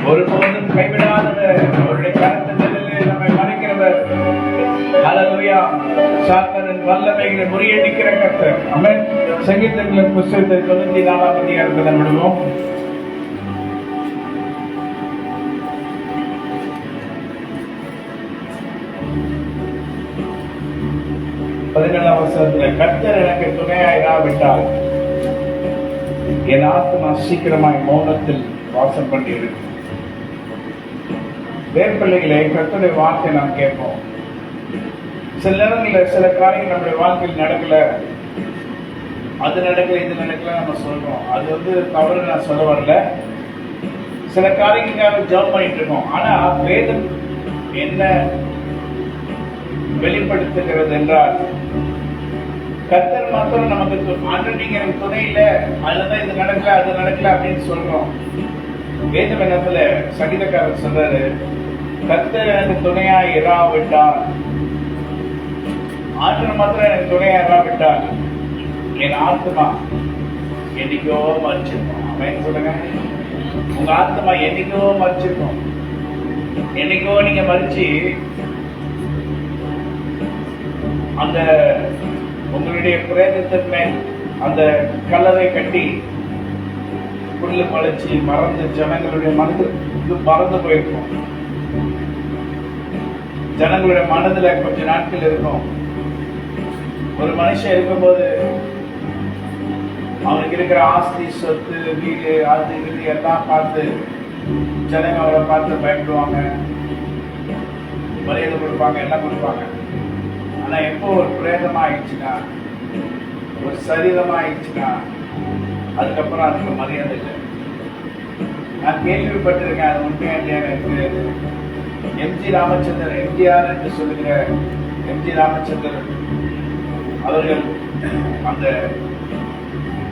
ஒருபோதும் கைவிடாதவர், அவருடைய கருத்துக்களில் நம்மை மறைக்கிறவர். ஹல்லேலூயா. சாத்தானின் வல்லமைகளை முறியடிக்கிற கர்த்தர். ஆமென். சங்கீதங்களின் புத்தகத்தை 94ஆம் அதிகாரத்தை விடுவோம். 17ஆம் வசனத்துல, கர்த்தர் எனக்கு துணையாயிராவிட்டால் என் ஆத்மா சீக்கிரமாய் மௌனத்தில் வாசம் பண்ணி இருக்கு. வேர்பிள்ளைகளை கர்த்தருடைய வார்த்தை நாம் கேட்போம். சில நேரங்களில் சில காரியங்கள் நம்முடைய வாழ்க்கையில் நடக்கல, அது நடக்கல, இது நடக்கல நம்ம சொல்றோம். அது தவறு நான் சொல்ல வரல. சில காரியங்களுக்காக ஜெபம் பண்ணிட்டு இருக்கோம். ஆனா வேதம் என்ன வெளிப்படுத்துகிறது என்றால், கர்த்தர் மாத்திரம் நமக்கு ஆண்டு நீங்க எனக்கு துணை இல்ல, அதுதான் இது நடக்கல, அது நடக்கல அப்படின்னு சொல்றோம். வேதம் என்னத்துல சங்கீதக்காரர் சொல்றாரு, கர்த்தர் எனக்கு துணையா இராவிட்டால், ஆற்றல் மாத்திரம் எனக்கு துணையா இராவிட்டால் என் ஆத்மா என்னைக்கோ மறிச்சிருக்கும். அவன் சொல்லுங்க, உங்க ஆத்மா என்னைக்கோ மறிச்சிருக்கும். என்னைக்கோ நீங்க மறிச்சு அந்த உங்களுடைய பிரேதத்தின் மேல் அந்த கல்லறை கட்டி புல்லு மலைச்சு மறந்து ஜனங்களுடைய மனது மறந்து போயிருக்கும். ஜனங்களுடைய மனதுல கொஞ்ச நாட்கள் இருக்கும். ஒரு மனுஷன் இருக்கும்போது அவனுக்கு இருக்கிற ஆஸ்தி, சொத்து, வீடு, அது இது எல்லாம் பார்த்து ஜனங்க அவரை பார்த்து பயப்படுவாங்க, மரியாதை கொடுப்பாங்க, எல்லாம் கொடுப்பாங்க. ஆனா எப்போ ஒரு பிரேதமா ஆயிடுச்சுன்னா, ஒரு சரீரமா ஆயிடுச்சுன்னா, அதுக்கப்புறம் அதுக்கு மரியாதை இல்லை. நான் கேள்விப்பட்டிருக்கேன், அது உண்மையா எனக்கு எம்ஜி ராமச்சந்திரன், எம்ஜிஆர் என்று சொல்லுகிற எம்ஜி ராமச்சந்திரன் அவர்கள் அந்த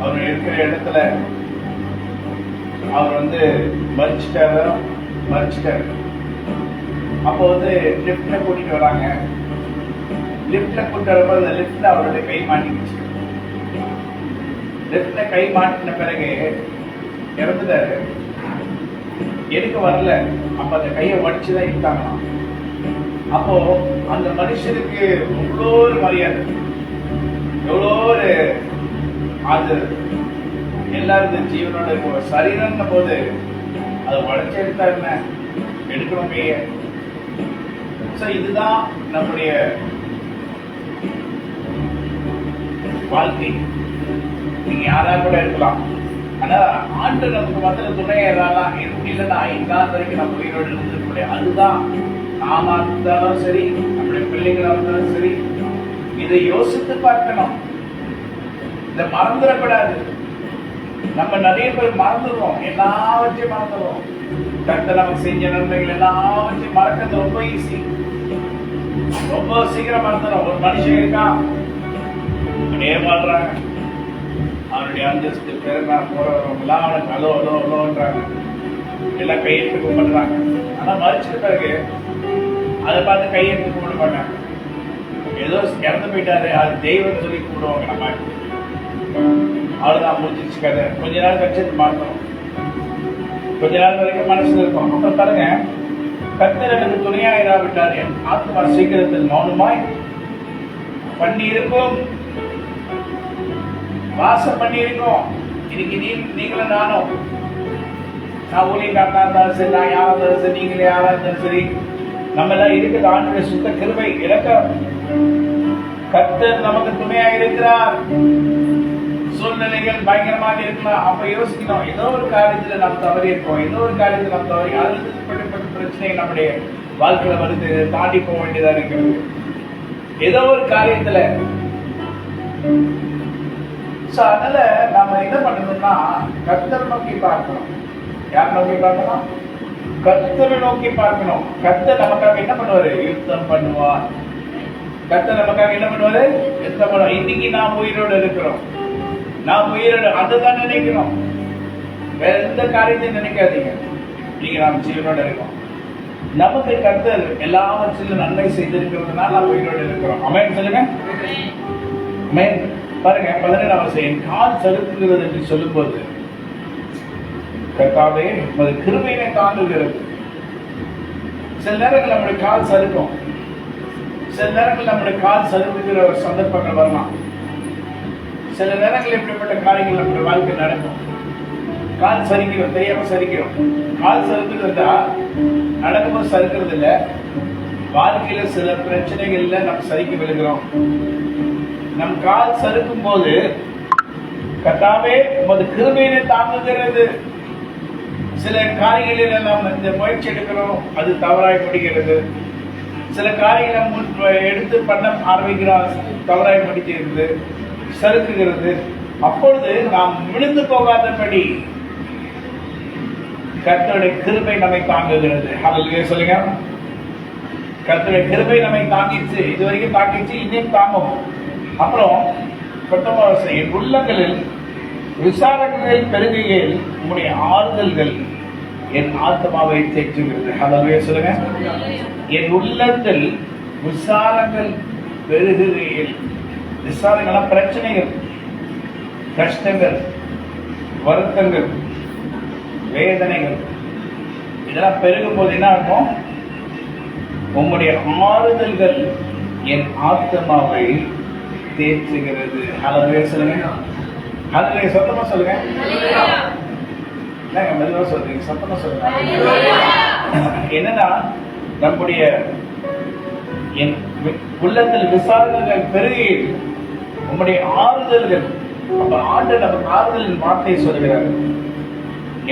அவர் இருக்கிற இடத்துல அவர் மறிச்சிட்டாரு. அப்போ லிப்ட்ல கூட்டிட்டு வராங்க. லிப்ட்ல கூட்டிட்டு வரும்போது அந்த லிப்ட்ல அவருடைய கை மாட்டிக்கிச்சு. லிப்ட்ல கை மாட்டின பிறகு இறந்துட்டாரு. எடுக்க வரல. அப்ப அந்த கையை வடிச்சுதான் இழுத்தாங்களாம். அப்போ அந்த மனுஷனுக்கு எவ்வளோ ஒரு மரியாதை, எவ்வளோ ஒரு அது எல்லாரும் ஜீவனோட இருக்கும். சரீரம்னு போது அதை வளைச்சு எடுத்தா என்ன, எடுக்கணுமே. இதுதான் நம்முடைய வாழ்க்கை. நீங்க யாரா கூட இருக்கலாம். ஆனா ஆண்டு நமக்கு வந்து துணையெல்லாம் இல்லைன்னா இல்லாத வரைக்கும் நம்ம உயிரோடு இருந்திருக்க முடியாது. அதுதான் நாம இருந்தாலும் சரி, நம்முடைய பிள்ளைகளா இருந்தாலும் சரி, இதை யோசித்து பார்க்கணும். இதை மறந்துடக்கூடாது. நம்ம நிறைய பேர் மறந்துடுவோம், எல்லாவற்றையும் மறந்துடுவோம். கர்த்தர் நமக்கு செஞ்ச நன்மைகள் எல்லாவற்றையும் மறக்கிறது ரொம்ப ஈஸி, ரொம்ப சீக்கிரம் மறந்துடும். ஒரு மனுஷன் இருக்கான், ஏமாறுறாங்க, அவனுடைய அந்தஸ்து பெருமை போறவங்க எல்லாம் அவனுக்கு அலோ அலோ அலோன்றாங்க, எல்லாம் கையெழுத்து கும்பிடுறாங்க. ஆனா மறிச்சிட்ட பிறகு அதை பார்த்து கையெழுத்து கும்பிட மாட்டாங்க. ஏதோ இறந்து போயிட்டாரு, அது தெய்வம் சொல்லி கூப்பிடுவாங்க. நம்ம அவ்வளவுதான், முடிஞ்சிச்சு கதை. கொஞ்ச நாள் கழிச்சு மாற்றணும், கொஞ்ச நாள் வரைக்கும் மனசுல இருக்கும். அப்புறம் பாருங்க, கர்த்தர் எனக்கு துணையா இராவிட்டார் என் ஆத்மா சீக்கிரத்தில் மௌனமாய் பண்ணி இருக்கும், வாசம் பண்ணி இருக்கோம். இன்னைக்கு நீங்களும் நானும் நான் ஊழியக்காரனா இருந்தாலும் சரி, நான் யாரா இருந்தாலும் சரி, நீங்களே யாரா இருந்தாலும் சரி, நம்ம எல்லாம் இருக்கிற ஆண்டுடைய சுத்த கிருபை இலக்கம். கர்த்தர் நமக்கு துணையா இருக்கிறார். சூழ்நிலைகள் பயங்கரமாக இருக்கலாம். அப்ப யோசிக்கணும், ஏதோ ஒரு காரியத்துல நாம் தவறி இருக்கோம், ஏதோ ஒரு காரியத்துல நாம் தவறி, அழுத்தப்பட்ட பிரச்சனை நம்முடைய வாழ்க்கையில வந்து தாண்டி போக வேண்டியதா இருக்கிறது. ஏதோ ஒரு காரியத்துல அதனால நாம என்ன பண்ணணும்னா கர்த்தரை நோக்கி பார்க்கணும். யார் நோக்கி பார்க்கணும்? கர்த்தரை நோக்கி பார்க்கணும். கர்த்தர் நமக்காக என்ன பண்ணுவாரு? யுத்தம் பண்ணுவார். கர்த்தர் நமக்காக என்ன பண்ணுவாரு? யுத்தம் பண்ணுவார். இன்னைக்கு நாம் உயிரோடு இருக்கிறோம். நாம் உயிரோடு அதுதான் நினைக்கணும். வேற எந்த காரியத்தையும் நினைக்காதீங்க. நீங்க நாம் ஜீவனோட இருக்கோம். நமக்கு கர்த்தர் எல்லாவற்றிலும் நன்மை செய்திருக்கிறதுனால நாம் உயிரோடு இருக்கிறோம். ஆமென் சொல்லுங்க. ஆமென். பாருங்க 17ஆம் வசனம், கால் சறுக்குகிறது என்று சொல்லும்போது கர்த்தாவே உமது கிருபையினை தாங்குகிறது. சில நேரங்கள் நம்முடைய கால் சறுக்கும். சில நேரங்கள் நம்முடைய கால் சறுக்குகிற ஒரு சந்தர்ப்பங்கள் வரலாம். சில நேரங்கள் இப்படிப்பட்ட காரியங்கள் நம்முடைய வாழ்க்கை நடக்கும். கால் சரிக்கிறோம், தெரியாம சரிக்கிறோம். கால் சறுக்குறதா நடக்கும்போது சறுக்கிறது இல்லை. வாழ்க்கையில சில பிரச்சனைகள்ல நம்ம சரிக்க விழுகிறோம். நம் கால் சறுக்கும் போது கர்த்தாவே உமது கிருபையினை தாங்குகிறது. சில காரியங்களில் நாம் இந்த முயற்சி எடுக்கிறோம், அது தவறாய் முடிகிறது. சில காரியங்களை எடுத்து பண்ண ஆரம்பிக்கிறோம், தவறாய் முடிக்கிறது, சறுக்குகிறது. அப்பொழுது நாம் விழுந்து போகாதபடி கர்த்தருடைய கிருபை நம்மை தாங்குகிறது. ஹல்லேலூயா சொல்லுங்க. கர்த்தருடைய கிருபை நம்மை தாங்கிச்சு, இதுவரைக்கும் தாங்கிச்சு, இன்னும் தாங்கும். அப்புறம் 19 என் உள்ளங்களில் விசாரணைகள் பெருகையில் உங்களுடைய ஆறுதல்கள் என் ஆத்மாவை தேற்றுகிறது. ஹல்லேலூயா சொல்லுங்க. என் உள்ளத்தில் விசாரங்கள் பெருகையில், விசாரணைகள் பிரச்சனைகள், கஷ்டங்கள், வருத்தங்கள், வேதனைகள் இதெல்லாம் பெருகும் போது என்ன இருக்கும்? உங்களுடைய ஆறுதல்கள் என் ஆத்மாவை தேற்றுகிறது. ஹல்லேலூயா சொல்லுங்க. ஹல்லேலூயா சத்தமா சொல்லுங்க. என்னங்க மெதுவா சொல்றீங்க? சத்தமா சொல்லுங்க. என்னன்னா நம்முடைய என் உள்ளத்தில் விசாரணைகள் பெருகையில் உங்களுடைய ஆறுதல்கள். அப்ப ஆண்டு நமக்கு ஆறுதலின் வார்த்தையை சொல்லுகிறார்.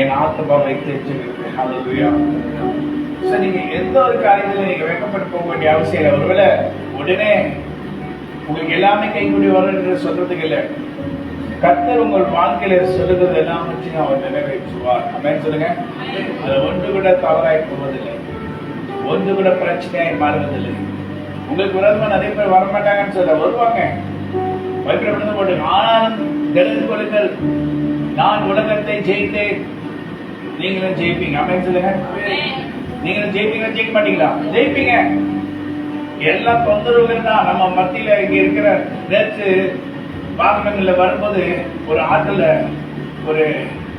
என் ஆத்மாவை தேற்றுகிறது. ஹல்லேலூயா. சரி, நீங்க எந்த ஒரு காரியத்துல நீங்க வெட்கப்பட்டு போக வேண்டிய அவசியம் இல்லை. ஒருவேளை உடனே உங்களுக்கு எல்லாமே கைகூடி வரும் என்று சொல்றதுக்கு இல்லை. கர்த்தர் உங்கள் வாழ்க்கையில சொல்லுகிறது எல்லாவற்றையும் அவர் நிறைவேற்றுவார். ஆமென் சொல்லுங்க. அது ஒன்று கூட தவறாய் போவதில்லை, ஒன்று கூட பிரச்சனையாய் மாறுவதில்லை. உங்களுக்கு விரோதமா நிறைய பேர் வரமாட்டாங்கன்னு சொல்ல, வருவாங்க. பயப்படப்படுத்த போட்டு ஆனாலும் தெரிந்து கொள்ளுங்கள், நான் உலகத்தை ஜெயித்தேன், நீங்களும் ஜெயிப்பீங்க. ஆமென் சொல்லுங்க. நீங்களும் ஜெயிப்பீங்களா? ஜெயிக்க மாட்டீங்களா? ஜெயிப்பீங்க. எல்லா தொந்தரவுகள் தான் நம்ம மத்தியில இங்க இருக்கிற. நேற்று வாகனங்கள்ல வரும்போது ஒரு ஆற்றுல ஒரு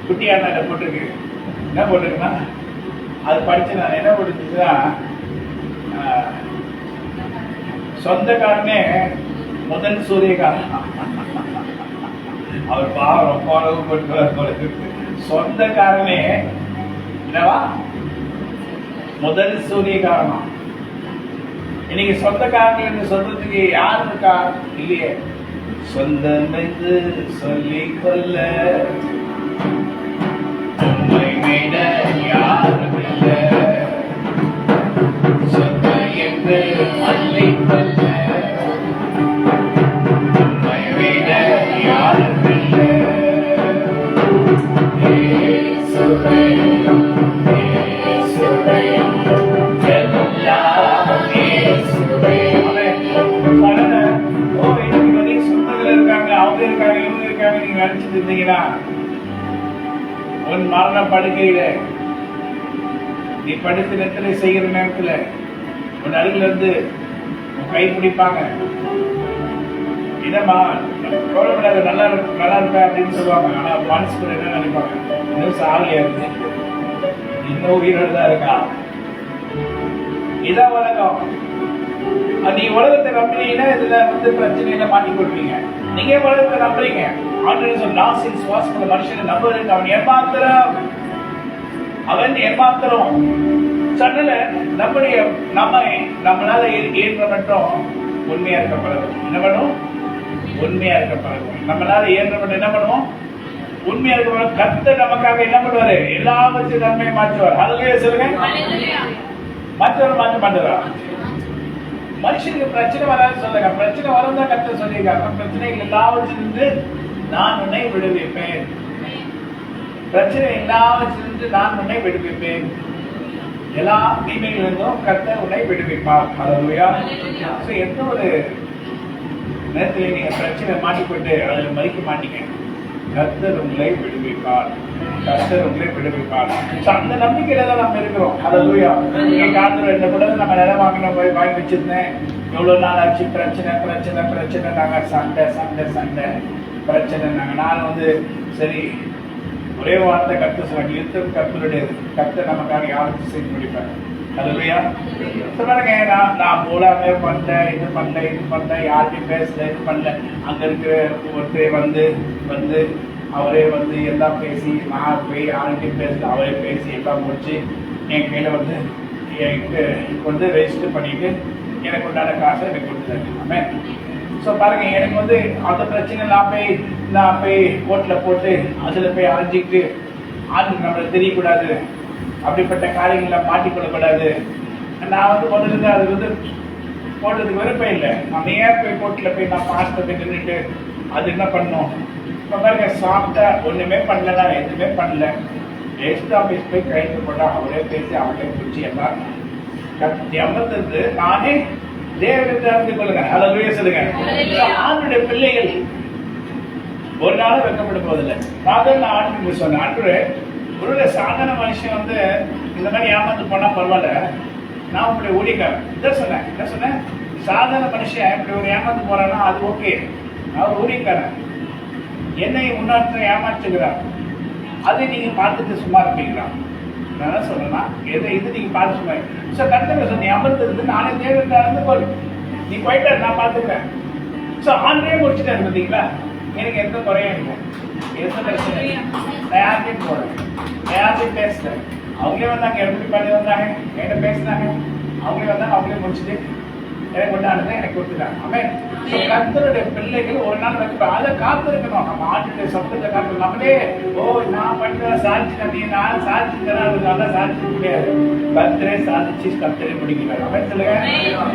குட்டியான போட்டிருக்கு. என்ன போட்டிருக்குன்னா, அது படிச்சு நான் என்ன போட்டுச்சுன்னா, சொந்தக்காரனே முதல் சூரியகாரன். அவர் பாவம் ரொம்ப அனுபவப்பட்டு சொந்தக்காரனே என்னவா முதல் சூரியகாரனா. இன்னைக்கு சொந்தக்காரர்கள் என்று சொல்றதுக்கு யார் இருக்கா? இல்லையே. சொந்தம் என்று சொல்லிக் கொள்ள உண்மை விட யாரும் இல்லை. சொந்தம் என்று சொல்லிக் கொள்ள உண்மை விட யாரும் இல்லை. நீங்க நினைச்சிட்டு இருந்தீங்கன்னா உன் மரண படுக்கையில நீ படித்து நித்திரை செய்கிற நேரத்துல உன் அருகில இருந்து கை பிடிப்பாங்க. என்னம்மா நல்லா இருப்ப அப்படின்னு சொல்லுவாங்க. ஆனா மனசுக்குள்ள என்ன நினைப்பாங்க? இன்னும் சாலியா இருக்கு, இன்னும் உயிரோடு தான் இருக்கா. இதான் உலகம். நீ உலகத்தை நம்புறீங்கன்னா இதுல வந்து பிரச்சனையில மாட்டிக்கொள்வீங்க. நீங்க உலகத்தை நம்புறீங்க. ஆண்டு நாசின் சுவாசம் மனுஷனை நம்புவதற்கு அவன் ஏமாத்திரம். அவன் ஏமாத்துறோம். சொன்னல நம்மளால ஏற்ற மட்டும் உண்மையா இருக்க பழகும். என்ன பண்ணுவோம்? உண்மையா இருக்க பழகும். நம்மளால ஏற்ற மட்டும் என்ன பண்ணுவோம்? உண்மையா இருக்க பழகும். கர்த்தர் நமக்காக என்ன பண்ணுவாரு? எல்லாவற்றையும் நன்மையை மாற்றுவார். ஹல்லேலூயா சொல்லுங்க. மற்றவர் மாற்ற மாட்டாரா? மனுஷனுக்கு பிரச்சனை வராது சொல்லுங்க. பிரச்சனை வரதான் கர்த்தர் சொல்லியிருக்காங்க. பிரச்சனைகள் எல்லாவற்றிலிருந்து நான் உன்னை விடுவிப்பேன். பிரச்சனை எல்லாவற்றிலிருந்து நான் உன்னை விடுவிப்பேன். எல்லா தீமைகளிலிருந்தும் கர்த்தர் உன்னை விடுவிப்பார். ஹல்லேலூயா. எந்த ஒரு நேரத்தில் நீங்க பிரச்சனை மாட்டிக்கொண்டு அதில் மதிக்க மாட்டீங்க. கர்த்தர் உங்களை விடுவிப்பார். கர்த்தர் உங்களை விடுவிப்பார். அந்த நம்பிக்கையில தான் நம்ம இருக்கிறோம். ஹல்லேலூயா. நீங்க காத்துல என்ன கூட நம்ம நிலம் வாங்கின போய் வாங்கி வச்சிருந்தேன். எவ்வளவு நாள் ஆச்சு? பிரச்சனை பிரச்சனை பிரச்சனை. நாங்க சண்டை சண்டை சண்டை பிரச்சனை. நான் சரி ஒரே வார்த்தை கர்த்தர் சொன்னாங்க, யுத்தம் கர்த்தருடைய. கர்த்தர் நமக்காக யாருக்கு செய்து முடிப்பார். ஹல்லேலூயா. சொல்லுங்க. நான் போலாமே பண்ணேன், இது பண்ணேன், யார்கிட்டையும் பேசல, இது பண்ணல. அங்க இருக்கிற ஒருத்தர் வந்து அவரே எல்லாம் பேசி, நான் போய் யார்கிட்டையும் பேசல, அவரே பேசி எல்லாம் முடிச்சு என் கையில எனக்கு ரெஜிஸ்டர் பண்ணிட்டு எனக்கு உண்டான காசை எனக்கு கொடுத்துட்டாங்க. ஸோ பாருங்க, எனக்கு அந்த பிரச்சனை நான் போய் கோர்ட்ல போட்டு அதுல போய் அரைஞ்சிக்கிட்டு ஆளுக்கு நம்மளுக்கு தெரியக்கூடாது, அப்படிப்பட்ட காரியங்களை மாட்டிக்கொள்ளக்கூடாது. நான் முதல்ல அது போட்டதுக்கு விருப்பம் இல்லை. நம்ம ஏன் போய் கோர்ட்ல போய் நான் பாஸ்ட போய் நின்றுட்டு அது என்ன பண்ணும்? இப்போ பாருங்க, சாப்பிட்டா ஒண்ணுமே பண்ணல, எதுவுமே பண்ணல. ரெஜிஸ்டர் ஆஃபீஸ் போய் கைது போட்டா அவரே பேசி அவரே பிடிச்சி எல்லாம் எமர்ந்து நானே தேவத்தை அறிந்து கொள்ளுங்க. ஹல்லேலூயா சொல்லுங்க. ஆண்டுடைய பிள்ளைகள் ஒரு நாளும் வெட்கப்பட போவதில்லை. நான் ஆண்டு சொன்னேன், ஆண்டு ஒரு சாதாரண மனுஷன் இந்த மாதிரி ஏமாந்து போனா பரவாயில்ல, நான் உங்களுடைய ஊழியக்காரன் இதான் சொன்னேன். என்ன சொன்னேன்? சாதாரண மனுஷன் இப்படி ஒரு ஏமாந்து போறான்னா அது ஓகே, அவர் ஊழியக்காரன். என்னை முன்னாடி ஏமாற்றுகிறார், அதை நீங்க பார்த்துட்டு சும்மா இருப்பீங்களா? நான் என்ன சொல்றேன்னா, இது நீங்க பார்த்து சும்மா. கர்த்தர் சொன்ன அமர்ந்திருந்து நானே தேவத்தை அறிந்து கொள், நீ போயிட்ட நான் பார்த்துக்கிறேன். ஆண்டே முடிச்சுட்டேன். பார்த்தீங்களா? எனக்கு எந்த குறையும் இல்லை, எந்த பிரச்சனை இல்லை. நான் யார்கிட்டையும் போறேன், நான் யார்கிட்டையும் பேசுறேன். அவங்களே வந்தாங்க, எப்படி பண்ணி வந்தாங்க, என்கிட்ட பேசினாங்க. அவங்களே வந்தாங்க, அவங்களே முடிச்சுட்டு எனக்கு கொண்டாடுறதை எனக்கு கொடுத்துட்டாங்க. அவன் கர்த்தருடைய பிள்ளைகள் ஒரு நாள் அதை காத்திருக்கணும். நம்ம ஆண்டுடைய சப்தத்தை காத்து நம்மளே நான் பண்ற சாதிச்சு நான் சாதிச்சுக்கிறேன், நல்லா சாதிச்சு முடியாது. கர்த்தரே சாதிச்சு கர்த்தரே முடிக்கிறார். அவன் சொல்லுங்க,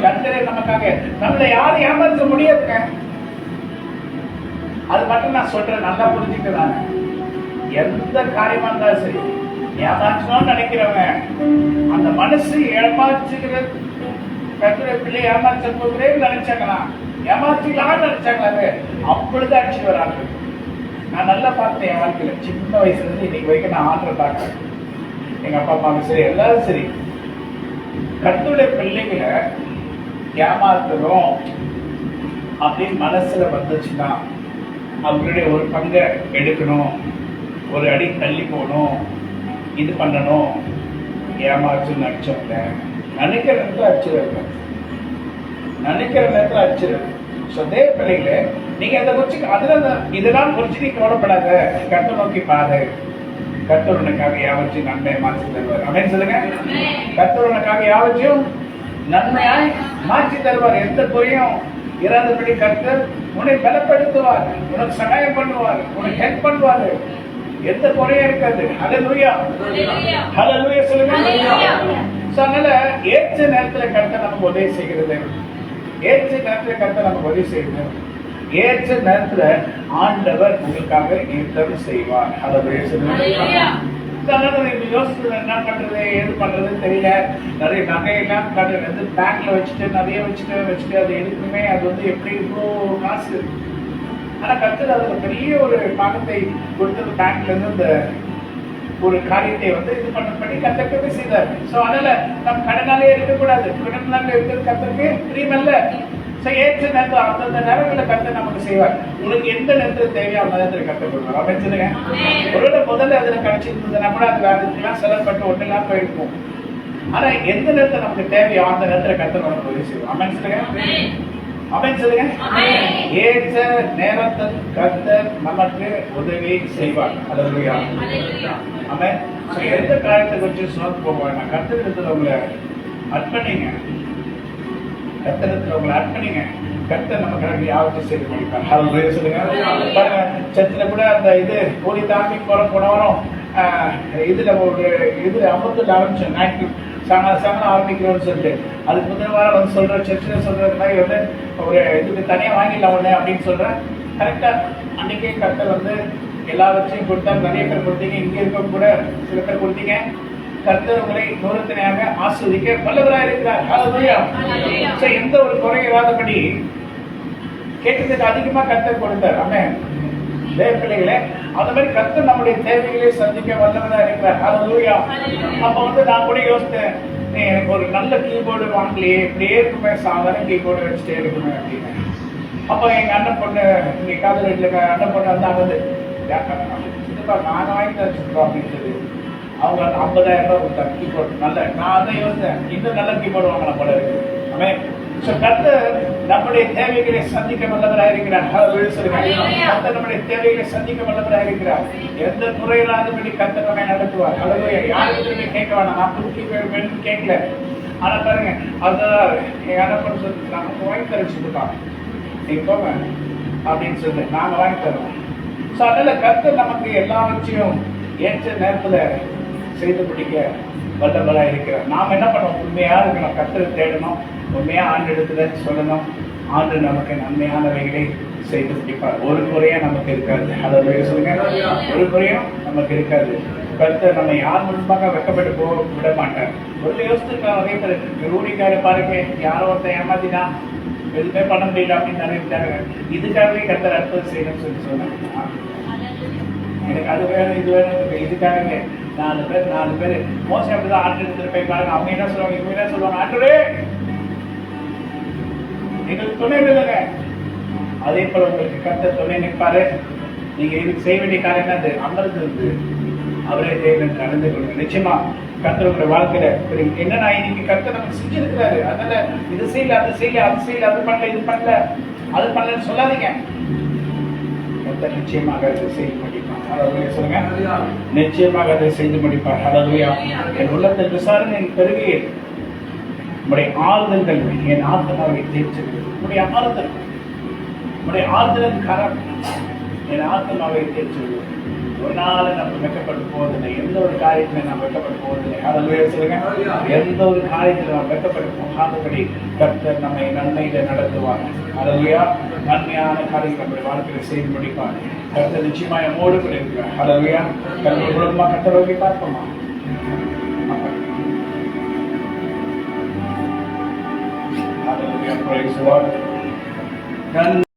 கர்த்தரே நமக்காக நம்மளை யாரும் ஏமாற்ற முடியாதுங்க. அது மட்டும் நான் சொல்றேன், நல்லா புரிஞ்சுக்கிறாங்க. எந்த காரியமா இருந்தாலும் சரி, ஏமாற்றணும்னு நினைக்கிறவங்க அந்த மனசு ஏமாற்றுகிறது. கர்த்தருடைய பிள்ளை ஏமாற்ற போகிறே நினைச்சாங்களா, ஏமாற்றிக்கலாம்னு நினைச்சாங்களாவே, அப்பொழுது அடிச்சு வராங்க. நான் நல்லா பார்த்தேன் என் வாழ்க்கையில. சின்ன வயசுல இருந்து இன்னைக்கு வரைக்கும் நான் ஆர்டர் பார்க்கிறேன். எங்க அப்பா அம்மாவும் சரி, எல்லாரும் சரி, கர்த்தருடைய பிள்ளைகளை ஏமாத்துறோம் அப்படின்னு மனசுல வந்துச்சுன்னா அவங்களுடைய ஒரு பங்கை எடுக்கணும், ஒரு அடி தள்ளி போகணும், இது பண்ணணும். ஏமாற்று நடிச்சவங்க நினைக்கிற நேரத்தில் அடிச்சிருக்க, நினைக்கிற நேரத்தில் அடிச்சிருக்கு. தேவ பிள்ளைகளே, நீங்க அதை குறிச்சு இதெல்லாம் குறிச்சு நீ கவலைப்படாத, கர்த்தர் நோக்கி பாரு. கர்த்தர் உனக்காக யாவற்றையும் நன்மையை மாற்றி தருவார். அப்படின்னு சொல்லுங்க. கர்த்தர் உனக்காக யாவற்றையும் நன்மையாய் மாற்றி தருவார். எந்த குறையும் இராதபடி கர்த்தர் உன்னை பலப்படுத்துவார், உனக்கு சகாயம் பண்ணுவார், உனக்கு ஹெல்ப் பண்ணுவார். எந்த குறையும் இருக்காது. ஹல்லேலூயா, ஹல்லேலூயா சொல்லுங்க. அதனால ஏற்ற நேரத்துல கர்த்தர் நமக்கு உதவி செய்கிறது, ஏற்ற நேரத்துல கர்த்தர் நமக்கு உதவி செய்கிறது, ஏற்ற நேரத்துல ஆண்டவர் உங்களுக்காக யுத்தம் செய்வார். ஹல்லேலூயா சொல்லுங்க. யோசிச்சு என்ன பண்றது, எது பண்றதுன்னு தெரியல. நிறைய நகையெல்லாம் பேங்க்ல வச்சுட்டு நிறைய வச்சுட்டு அது எதுக்குமே அது எப்படி இவ்வளோ காசு. ஆனா கர்த்தர் அதுல பெரிய ஒரு பாகத்தை கொடுத்தது. பேங்க்ல இருந்து இந்த ஒரு காரியத்தை இது பண்ணி கர்த்தருக்கு செய்தார். அதனால நம்ம கடனாலே இருக்கக்கூடாது. கடனால இருக்கிறது கர்த்தருக்கு பிரியமல்ல. ஏற்ற நேரத்தில் அந்தந்த நேரங்களில் கர்த்தர் நமக்கு செய்வார். உனக்கு எந்த நேரத்தில் தேவையோ அந்த நேரத்தில் கர்த்தர் கொடுப்பார். அப்படின்னு சொல்லுங்க. ஒருவேளை முதல்ல அதுல கிடைச்சிருந்ததுன்னா கூட அது வேலைக்கெல்லாம் செலவுப்பட்டு ஒன்னெல்லாம் போயிருக்கும். ஆனா எந்த நேரத்தில் நமக்கு தேவையோ அந்த நேரத்தில் கர்த்தர் நமக்கு உதவி செய்வார். அப்படின்னு சொல்லுங்க. அப்படின்னு சொல்லுங்க. ஏற்ற நேரத்தில் கர்த்தர் நமக்கு உதவி செய்வார். ஹல்லேலூயா. ஆமென். So, எந்த காரியத்தை குறித்து சோர்ந்து போக வேண்டாம். கர்த்தரிடத்தில் உங்களை அர்ப்பணிங்க. கர்த்தரிடத்தில் உங்களை அர்ப்பணிங்க. கர்த்தர் நமக்கு யாவற்றை செய்து முடிப்பார். ஹல்லேலூயா சொல்லுங்க. பாருங்க, சர்ச்சில் கூட அந்த இது கூலி தாண்டி போனவரும் இதுல ஒரு இது 50 ஆரம்பிச்சோம். ஞாயிற்று சாயங்காலம் ஆரம்பிக்கிறோம்னு சொல்லிட்டு அதுக்கு முதல் வாரம் வந்து சொல்ற சர்ச்சில் சொல்றது மாதிரி வந்து ஒரு இதுக்கு தனியாக வாங்கிடலாம் ஒண்ணு அப்படின்னு சொல்றேன். கரெக்டா அன்னைக்கே கர்த்தர் வந்து எல்லாவற்றையும் கொடுத்தாரு. நிறைய பேர் கொடுத்தீங்க, இங்க இருக்க கூட சில பேர் கொடுத்தீங்க. கர்த்தர் உங்களை நூறத்தினையாக ஆஸ்வதிக்க வல்லவராக இருக்கிறார். ஹல்லேலூயா. சோ எந்த ஒரு குறை இல்லாதபடி கேட்டதுக்கு அதிகமா கர்த்தர் கொடுத்தார். ஆமென். தேவ பிள்ளைகளே, அந்த மாதிரி கர்த்தர் நம்முடைய தேவைகளை சந்திக்க வல்லவராக இருக்கிறார். ஹல்லேலூயா. அப்ப வந்து நான் கூட யோசித்தேன், எனக்கு ஒரு நல்ல கீபோர்டு வாங்கலையே, இப்படியே இருக்குமே, சாதாரண கீபோர்டு வச்சுட்டே இருக்குமே அப்படின்னு. அப்ப எங்க அண்ணன் பொண்ணு இங்க காதல் வீட்டுல அண்ணன் பொண்ணு வந்து அங்க வந்து நாங்க வாங்கி தச்சுருக்கோம் அப்படின்னு சொல்லி அவங்க 50,000 ரூபாய் கொடுத்தாங்க கீபோர்டு. நல்ல நான் அதான் யோசித்தேன், இன்னும் நல்ல கீபோர்டு வாங்கலாம் போல இருக்கு. ஆமென். கர்த்தர் நம்முடைய தேவைகளை சந்திக்க வல்லவராக இருக்கிறார். கர்த்தர் நம்முடைய தேவைகளை சந்திக்க வல்லவராக இருக்கிறார். எந்த குறையில்லாதபடி கர்த்தர் நம்மை நடத்துவார். ஹல்லேலூயா. யாருக்குமே கேட்க வேணாம், நான் புதுக்கி வேணும்னு கேட்கல. ஆனா பாருங்க, அதுதான் எங்க அண்ணன் சொல்லி நமக்கு வாங்கி தர வச்சுருக்காங்க, நீங்க போங்க அப்படின்னு சொல்லி நாங்க வாங்கி தரோம். ஸோ அதனால கர்த்தர் நமக்கு எல்லாவற்றையும் ஏற்ற நேரத்துல செய்து முடிக்க வல்லவராக இருக்கிறார். நாம் என்ன பண்ணோம்? உண்மையா இருக்கணும், கர்த்தரை தேடணும், உண்மையா ஆண்டு இடத்துல சொல்லணும். ஆண்டு நமக்கு நன்மையானவைகளை செய்து முடிப்பார். ஒரு குறையா நமக்கு இருக்காது. ஹல்லேலூயா சொல்லுங்க. ஒரு குறையும் நமக்கு இருக்காது. கர்த்தர் நம்ம யார் முன்பாக வெக்கப்பட்டு போக விட மாட்டார். ஒரு யோசிச்சிருக்காங்க நிறைய பேர், ரூடிக்கார பாருங்க, யாரோ ஒருத்தன் ஏமாத்தினா எதுவுமே பண்ண முடியல அப்படின்னு நினைக்கிறாங்க. இதுக்காகவே கர்த்தர் அற்புதம் செய்யணும்னு சொல்லி சொன்னாங்க. எனக்கு அது வேணும் இது வேணும், இதுக்காகவே 4 பேர் மோசம் அப்படிதான் ஆண்டு எடுத்துட்டு போய் பாருங்க. அவங்க என்ன சொல்லுவாங்க, இவங்க என்ன சொல்லுவாங்க, ஆண்டவரே எங்களுக்கு துணை இல்லைங்க. அதே போல உங்களுக்கு கர்த்தர் துணை நிற்பாரு. நீங்க இதுக்கு செய்ய வேண்டிய காரியம் என்னது? அமர்ந்து இருந்து அவரே தேவன் நடந்து கொள்ளுங்க. நிச்சயமா கர்த்தர் உங்களுடைய வாழ்க்கையில என்னன்னா இன்னைக்கு கர்த்தர் நமக்கு செஞ்சிருக்கிறாரு. அதனால இது செய்யல, அது செய்யல, அது செய்யல, அது பண்ணல, இது பண்ணல, அது பண்ணலன்னு சொல்லாதீங்க. கர்த்தர் நிச்சயமாக அதை செய்து முடிப்பார். ஹல்லேலூயா சொல்லுங்க. நிச்சயமாக அதை செய்து முடிப்பார். ஹல்லேலூயா. என் உள்ளத்தில் விசாரணை பெருகையில் உங்களுடைய ஆறுதல்கள் என் ஆத்மாவை தேய்ச்சது. உங்களுடைய ஆறுதல், உங்களுடைய ஆறுதலின் கரம் என் ஆத்மாவை தேய்ச்சது. ஒரு நாள் நம்ம வெக்கப்பட்டு போவதில்லை. எந்த ஒரு காரியத்திலே நாம் வெக்கப்பட்டு போவதில்லை. ஹல்லேலூயா சொல்லுங்க. எந்த ஒரு காரியத்தில் நாம் வெக்கப்பட்டு போகாதபடி கர்த்தர் நம்மை நன்மையில நடத்துவார். ஹல்லேலூயா. நன்மையான காரியங்கள் நம்முடைய வாழ்க்கையை செய்து முடிப்பார். கர்த்தர் நிச்சயமா நம்மோடு கூட இருக்கிறார். ஹல்லேலூயா. கர்த்தர் குடும்பமா கர்த்தரோகி பார்ப்போமா? ஹல்லேலூயா. Praise the Lord.